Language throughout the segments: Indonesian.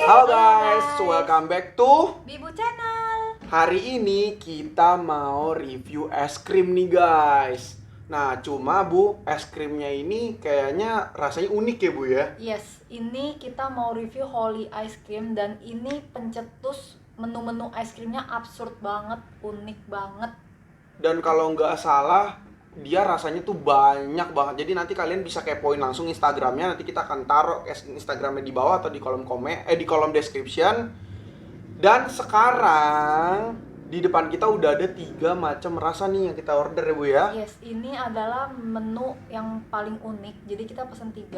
Halo guys, welcome back to Bibu Channel. Hari ini kita mau review es krim nih guys. Nah cuma Bu, es krimnya ini kayaknya rasanya unik ya Bu ya. Yes, ini kita mau review Holy Ice Cream. Dan ini pencetus menu-menu es krimnya absurd banget, unik banget. Dan kalau nggak salah dia rasanya tuh banyak banget. Jadi nanti kalian bisa kepoin langsung Instagramnya. Nanti kita akan taruh Instagramnya di bawah atau di kolom di kolom description. Dan sekarang di depan kita udah ada 3 macam rasa nih yang kita order ya Bu ya. Yes, ini adalah menu yang paling unik. Jadi kita pesen 3.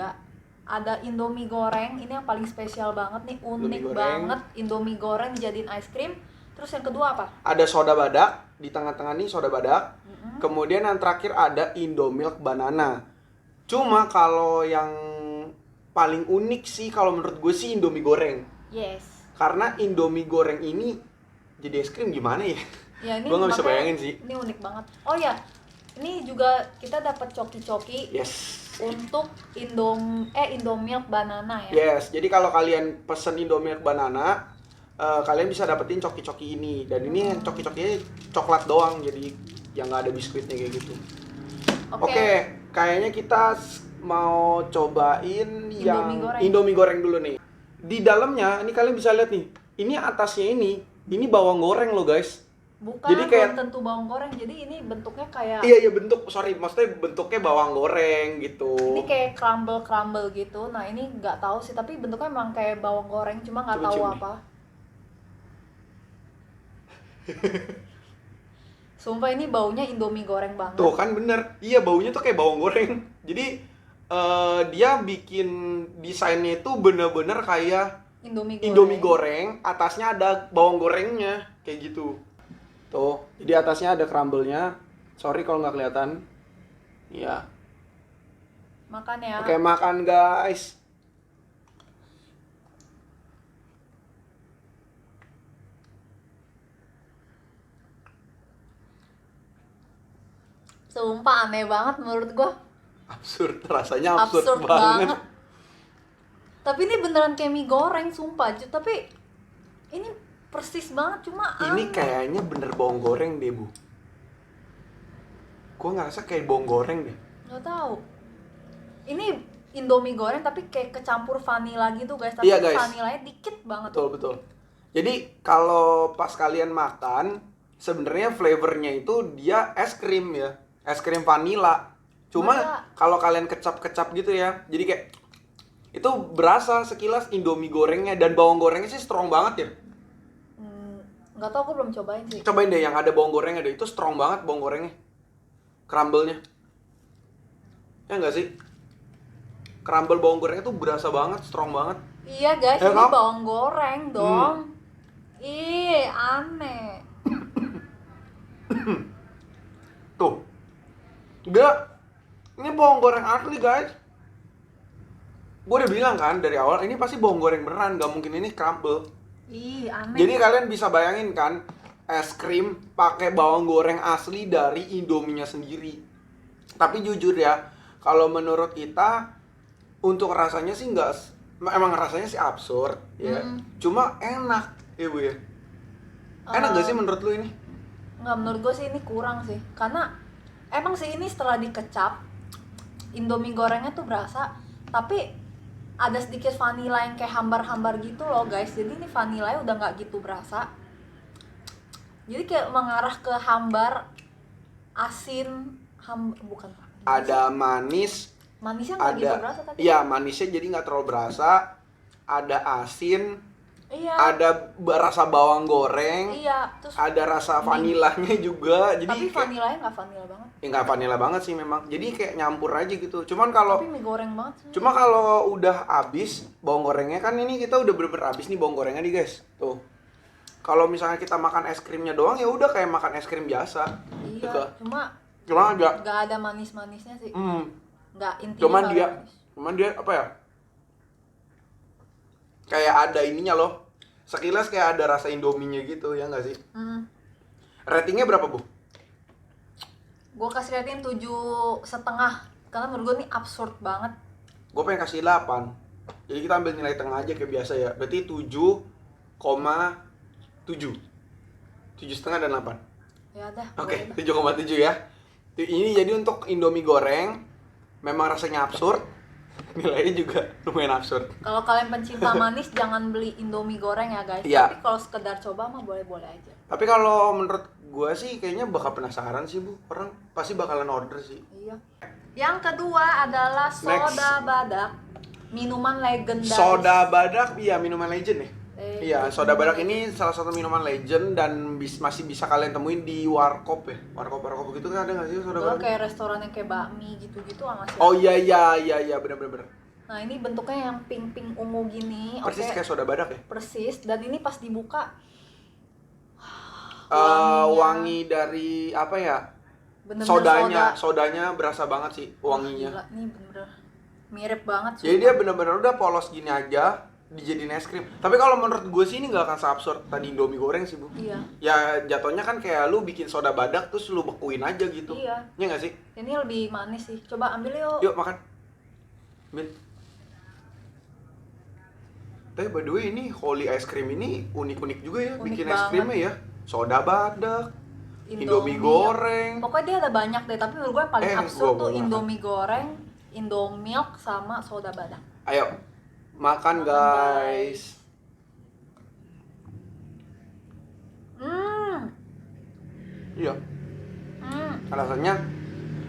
Ada Indomie goreng, ini yang paling spesial banget nih, unik banget. Indomie goreng dijadiin es krim. Terus yang kedua apa? Ada soda badak, di tengah-tengah nih soda badak. Kemudian yang terakhir ada Indomilk banana. Cuma kalau yang paling unik sih kalau menurut gue sih Indomie goreng. Yes. Karena Indomie goreng ini jadi es krim gimana ya? Ya, ini gue nggak bisa makanya bayangin sih. Ini unik banget. Oh ya, ini juga kita dapat coki-coki Yes. untuk Indomilk banana ya. Yes. Jadi kalau kalian pesen Indomilk banana, kalian bisa dapetin coki-coki ini. Dan ini coki-cokinya coklat doang, jadi yang nggak ada biskuitnya kayak gitu. Oke, kayaknya kita mau cobain yang Indomie goreng dulu nih. Di dalamnya, ini kalian bisa lihat nih. Ini atasnya ini bawang goreng loh guys. Bukan, jadi kayak belum tentu bawang goreng. Jadi ini bentuknya kayak Iya maksudnya bentuknya bawang goreng gitu. Ini kayak crumble gitu. Nah, ini nggak tahu sih, tapi bentuknya emang kayak bawang goreng, cuma nggak tahu apa. Sumpah ini baunya Indomie goreng banget. Tuh kan bener. Iya, baunya tuh kayak bawang goreng. Jadi dia bikin desainnya itu bener-bener kayak Indomie goreng, atasnya ada bawang gorengnya, kayak gitu. Tuh, jadi atasnya ada crumble-nya. Sorry kalau nggak kelihatan. Iya. Makan ya. Oke, makan guys. Sumpah aneh banget menurut gua. Absurd, rasanya absurd banget. Tapi ini beneran kayak mie goreng, sumpah. Tapi ini persis banget, cuma ini kayaknya bener bawang goreng deh Bu. Gua ngerasa kayak bawang goreng deh. Nggak tahu. Ini Indomie goreng tapi kayak kecampur vanilla gitu guys. Tapi iya, guys, vanillanya dikit banget. Betul. Jadi kalau pas kalian makan, sebenarnya flavornya itu dia es krim ya. Es krim vanilla. Cuma kalau kalian kecap-kecap gitu ya, jadi kayak itu berasa sekilas Indomie gorengnya. Dan bawang gorengnya sih strong banget ya. Nggak tahu, aku belum cobain sih. Cobain deh yang ada bawang gorengnya deh, itu strong banget bawang gorengnya. Crumble-nya. Ya nggak sih? Crumble bawang gorengnya tuh berasa banget, strong banget. Iya guys, ini bawang goreng dong. Ih, aneh. Tuh. Enggak. Ini bawang goreng asli guys. Gue udah bilang kan dari awal, ini pasti bawang goreng beneran, gak mungkin ini crumble. Ih, aneh. Jadi kalian bisa bayangin kan, es krim pakai bawang goreng asli dari Indominya sendiri. Tapi jujur ya, kalau menurut kita untuk rasanya sih emang rasanya sih absurd ya. Cuma enak ya Bu ya. Enak gak sih menurut lu ini? Nggak, menurut gue sih ini kurang sih. Karena emang sih ini setelah dikecap, Indomie gorengnya tuh berasa, tapi ada sedikit vanilla yang kayak hambar-hambar gitu loh guys. Jadi ini vanillanya udah nggak gitu berasa. Jadi kayak mengarah ke hambar, asin, bukan. Ada manis. Manisnya nggak gitu berasa tadi. Iya, manisnya jadi nggak terlalu berasa. Ada asin. Iya. Ada rasa bawang goreng. Iya. Terus ada rasa vanilanya juga. Jadi tapi vanilanya nggak vanilla banget. Ya nggak vanilla banget sih memang. Jadi kayak nyampur aja gitu. Cuman kalau tapi mie goreng banget sih. Cuma kalau udah habis bawang gorengnya, kan ini kita udah bener-bener habis nih bawang gorengnya nih guys. Tuh. Kalau misalnya kita makan es krimnya doang ya udah kayak makan es krim biasa. Iya. Gitu. Cuma nggak ada manis-manisnya sih. Nggak, intinya cuman dia apa ya? Kayak ada ininya loh. Sekilas kayak ada rasa Indominya gitu, ya nggak sih? Ratingnya berapa Bu? Gue kasih rating 7,5. Karena menurut gue ini absurd banget. Gue pengen kasih 8. Jadi kita ambil nilai tengah aja kayak biasa ya. Berarti 7,7. 7,5 dan 8. Ya udah. Oke, 7,7 ya. Ini jadi untuk Indomie goreng memang rasanya absurd. Nilainya juga lumayan absurd. Kalau kalian pencinta manis jangan beli Indomie goreng ya guys. Iya. Tapi kalau sekedar coba mah boleh-boleh aja. Tapi kalau menurut gue sih kayaknya bakal penasaran sih Bu. Orang pasti bakalan order sih. Iya. Yang kedua adalah soda badak, minuman legendaris. Soda badak, iya minuman legend ya. Iya, Legend. soda badak ini salah satu minuman legend dan masih bisa kalian temuin di warkop ya. Warkop gitu kan ada nggak sih soda Itu badak? kayak restoran yang kayak bakmi gitu-gitu masih. Oh iya bener. Nah ini bentuknya yang pink ungu gini. Persis Oke. kayak soda badak ya. Persis. Dan ini pas dibuka Wangi dari apa ya? bener-bener Sodanya berasa banget sih wanginya. Gila, ini bener-bener mirip banget. Jadi dia bener-bener udah polos gini aja dijadiin es krim. Tapi kalau menurut gue sih ini nggak akan seabsurd tadi Indomie goreng sih Bu. Iya. Ya jatuhnya kan kayak lu bikin soda badak terus lu bekuin aja gitu. Iya. Iya nggak sih? Ini lebih manis sih. Coba ambil yuk. Yuk makan. Ambil. Tapi by the way ini Holy Ice Cream ini unik-unik juga ya Unik bikin es banget. krimnya ya. Soda badak, Indomie goreng. Pokoknya dia ada banyak deh, tapi menurut gue yang paling absurd tuh gua Indomie goreng, Indomilk sama soda badak. Ayo makan guys. Iya. Rasanya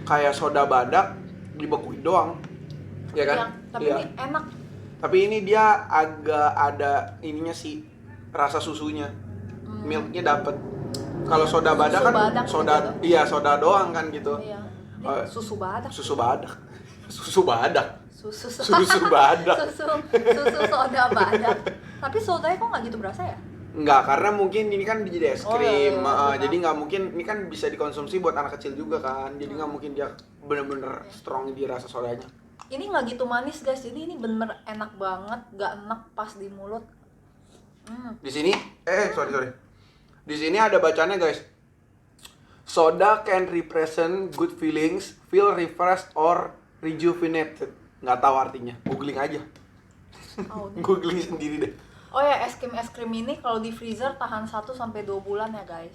kayak soda badak dibekuin doang. Ya kan? Iya, tapi Iya. ini enak. Tapi ini dia agak ada ininya sih rasa susunya. Milknya dapet. Kalau soda Susu badak kan badak soda gitu. iya soda doang kan gitu. Iya. Ini Oh, susu badak. Susu badak. Susu badak. Susu badak. susu soda badak. Tapi sodanya kok nggak gitu berasa ya? Enggak, karena mungkin ini kan jadi es Oh, krim, iya, jadi nggak mungkin, ini kan bisa dikonsumsi buat anak kecil juga kan, jadi nggak mungkin dia bener-bener strong di rasa sodanya. Ini nggak gitu manis guys, jadi ini bener enak banget, nggak enak pas di mulut. Di sini, sorry, di sini ada bacanya guys. Soda can represent good feelings, feel refreshed or rejuvenated. Nggak tahu artinya, googling aja. Oh, udah. Googling sendiri deh. Oh ya, es krim ini kalau di freezer tahan 1 sampai 2 bulan ya guys.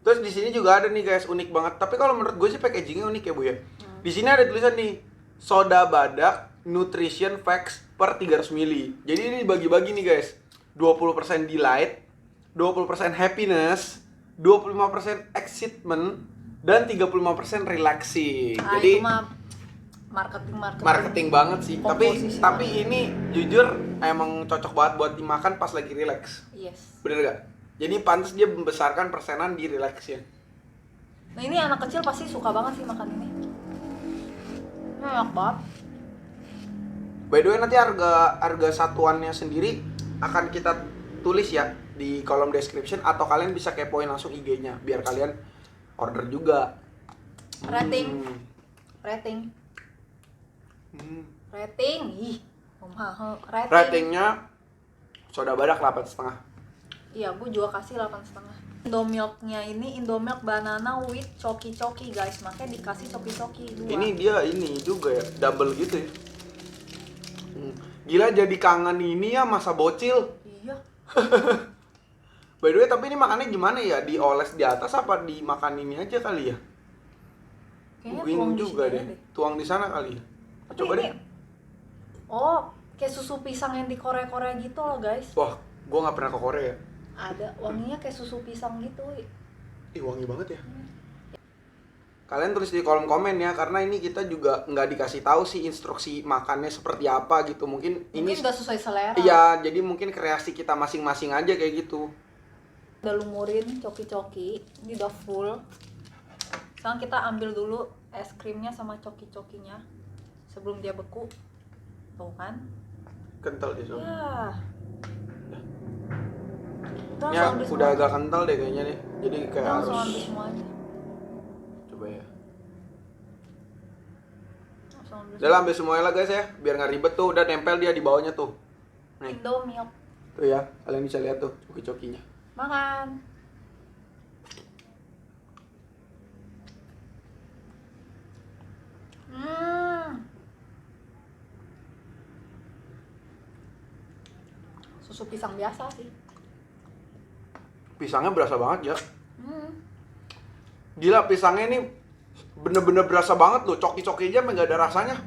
Terus di sini juga ada nih guys, unik banget. Tapi kalau menurut gue sih packagingnya unik ya Bu ya. Di sini ada tulisan nih, soda badak nutrition facts per 300 ml. Jadi ini dibagi-bagi nih guys. 20% delight, 20% happiness, 25% excitement, dan 35% relaxing. Ah, Jadi itu mah marketing banget sih. Komposisi Tapi ini jujur emang cocok banget buat dimakan pas lagi relax. Yes. Bener gak? Jadi pantas dia membesarkan persenan di relaxnya. Nah ini anak kecil pasti suka banget sih makan ini. Ini enak banget. By the way nanti harga satuannya sendiri akan kita tulis ya di kolom description atau kalian bisa kepoin langsung IG-nya biar kalian order juga. Rating. Ih, mahal. Ratingnya soda badak 8,5. Iya, gue juga kasih 8,5. Indomilknya ini Indomilk banana with coki-coki guys, makanya dikasih coki-coki 2. Ini dia ini juga ya double gitu ya. Gila jadi kangen ini ya masa bocil. Iya. By the way tapi ini makannya gimana ya? Dioles di atas apa dimakan ini aja kali ya? Kayaknya Bingung tuang di juga sini deh. aja Tuang di sana kali ya. Tapi Coba ini- deh. Oh, kayak susu pisang yang di Korea-Korea gitu loh guys. Wah, gua nggak pernah ke Korea. Ada wanginya kayak susu pisang gitu. Ih, wangi banget ya. Kalian tulis di kolom komen ya, karena ini kita juga nggak dikasih tahu sih instruksi makannya seperti apa gitu. Mungkin ini Mungkin udah sesuai selera. iya, jadi mungkin kreasi kita masing-masing aja kayak gitu. Udah lumurin coki-coki, ini udah full. Sekarang kita ambil dulu es krimnya sama coki-cokinya sebelum dia beku. Tuh kan? Kental dia soalnya. Ya. Kita Ya, langsung ambil udah semua. agak kental deh kayaknya deh. Jadi Kita kayak langsung ambil harus semuanya. coba ya. Langsung ambil Udah lah, ambil semuanya lah guys ya, biar nggak ribet tuh. Udah nempel dia di bawahnya tuh. Nih, Indomilk. tuh ya, kalian bisa lihat tuh coki-cokinya. Makan. susu pisang biasa sih. Pisangnya berasa banget ya. Hmm. Gila, pisangnya ini bener-bener berasa banget loh. Coki-coki aja nggak ada rasanya.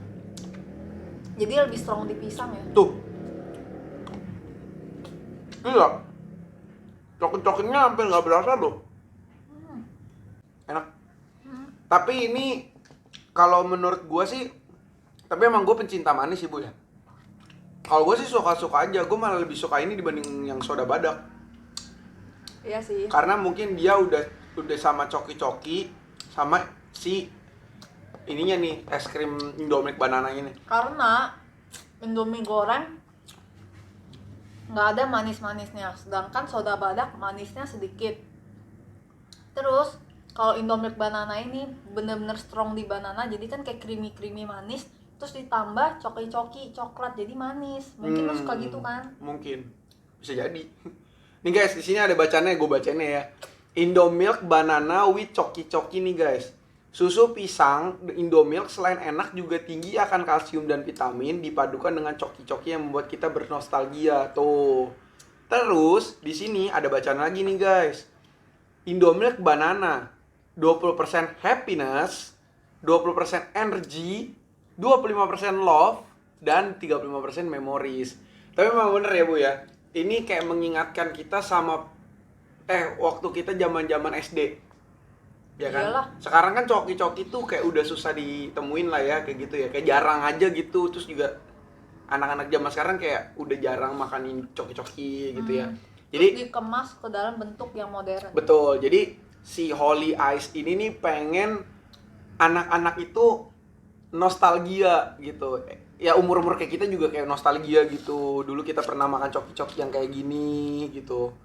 Jadi lebih strong di pisang ya. Tuh. Gila. Coki-cokinya hampir nggak berasa loh. Enak. Tapi ini kalau menurut gue sih, tapi emang gue pencinta manis sih Bu ya. Kalau gue sih suka-suka aja, gue malah lebih suka ini dibanding yang soda badak. Iya sih. Karena mungkin dia udah sama coki-coki sama si ininya nih, es krim Indomilk banana ini. Karena Indomie goreng nggak ada manis-manisnya, sedangkan soda badak manisnya sedikit. Terus kalau Indomilk banana ini bener-bener strong di banana, jadi kan kayak creamy manis, terus ditambah coki-coki coklat jadi manis. Mungkin lo suka gitu kan? Mungkin bisa jadi. Nih guys, di sini ada bacanya, gue bacanya ya. Indomilk banana with coki-coki nih guys. Susu pisang Indomilk selain enak juga tinggi akan kalsium dan vitamin, dipadukan dengan coki-coki yang membuat kita bernostalgia tuh. Terus di sini ada bacaan lagi nih guys. Indomilk banana 20% happiness, 20% energy, 25% love, dan 35% memories. Tapi memang bener ya Bu ya. Ini kayak mengingatkan kita sama waktu kita zaman-zaman SD. Ya kan? Iyalah. Sekarang kan coki-coki tuh kayak udah susah ditemuin lah ya, kayak gitu ya. Kayak jarang aja gitu. Terus juga anak-anak zaman sekarang kayak udah jarang makanin coki-coki gitu ya. Jadi Terus dikemas ke dalam bentuk yang modern. betul. Jadi si Holy Ice ini nih pengen anak-anak itu nostalgia gitu. Ya umur-umur kayak kita juga kayak nostalgia gitu. Dulu kita pernah makan coki-coki yang kayak gini gitu.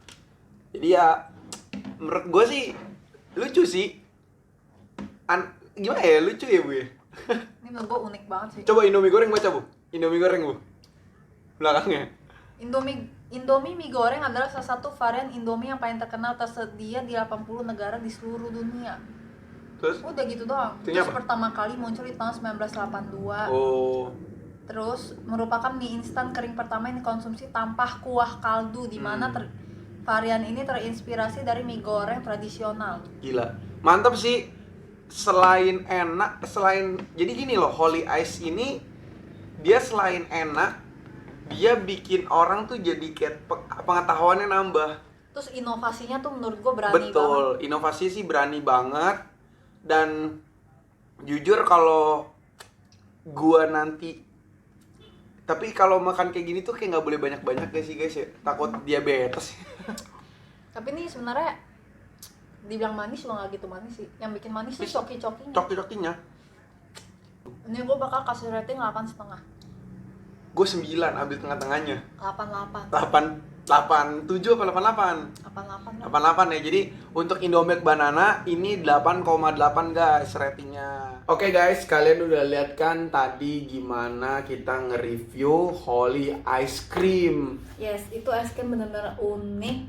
Jadi ya menurut gue sih lucu sih. Gimana ya, lucu ya Bu ya. Ini menurut gue unik banget sih. Coba Indomie goreng baca Bu. Indomie goreng Bu. Belakangnya. Indomie mie goreng adalah salah satu varian Indomie yang paling terkenal, tersedia di 80 negara di seluruh dunia. Terus? Udah gitu doang. Artinya Terus apa? pertama kali muncul di tahun 1982. Oh. Terus merupakan mie instan kering pertama yang dikonsumsi tanpa kuah kaldu, di mana varian ini terinspirasi dari mie goreng tradisional. Gila. Mantap sih. Selain enak, jadi gini loh, Holy Ice ini dia selain enak, dia bikin orang tuh jadi kayak pengetahuannya nambah. Terus inovasinya tuh menurut gue berani banget. Betul, inovasi sih berani banget. Dan jujur kalau gua nanti, tapi kalau makan kayak gini tuh kayak nggak boleh banyak-banyak ya sih guys ya, takut diabetes. Tapi ini sebenarnya dibilang manis juga nggak gitu manis sih. Yang bikin manis tuh coki-cokinya. Coki-cokinya Ini gue bakal kasih rating 8,5. gue 9, ambil tengah-tengahnya 88. 87 apa 88? 88 lah. 88 ya. Jadi untuk Indomilk banana ini 8,8 guys ratingnya. Oke guys, kalian udah lihat kan tadi gimana kita nge-review Holy Ice Cream. Yes, itu es krim bener-bener unik.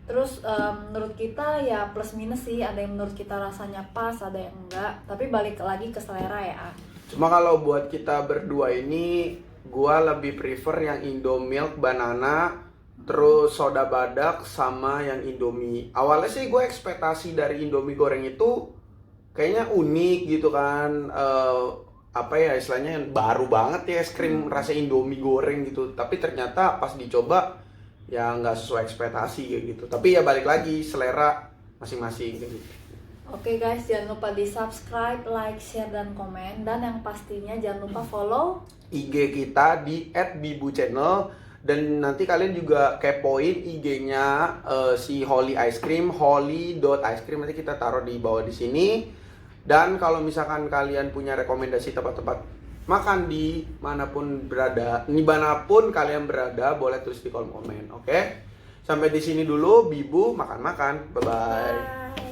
Terus menurut kita ya plus minus sih, ada yang menurut kita rasanya pas, ada yang enggak. Tapi balik lagi ke selera ya. Cuma kalau buat kita berdua ini, gua lebih prefer yang Indomilk banana, terus soda badak sama yang Indomie. Awalnya sih gue ekspektasi dari Indomie goreng itu kayaknya unik gitu kan, apa ya istilahnya yang baru banget ya es krim rasa Indomie goreng gitu. Tapi ternyata pas dicoba ya nggak sesuai ekspektasi kayak gitu. Tapi ya balik lagi selera masing-masing kayak gitu. Oke guys, jangan lupa di subscribe, like, share, dan komen. Dan yang pastinya jangan lupa follow IG kita di @bibu_channel. Dan nanti kalian juga kepoin IG-nya si Holy Ice Cream, holy.icecream, nanti kita taruh di bawah di sini. Dan kalau misalkan kalian punya rekomendasi tempat-tempat makan di manapun berada, dimanapun kalian berada, boleh tulis di kolom komen, oke? Sampai di sini dulu, Bibu makan-makan, bye-bye. Bye.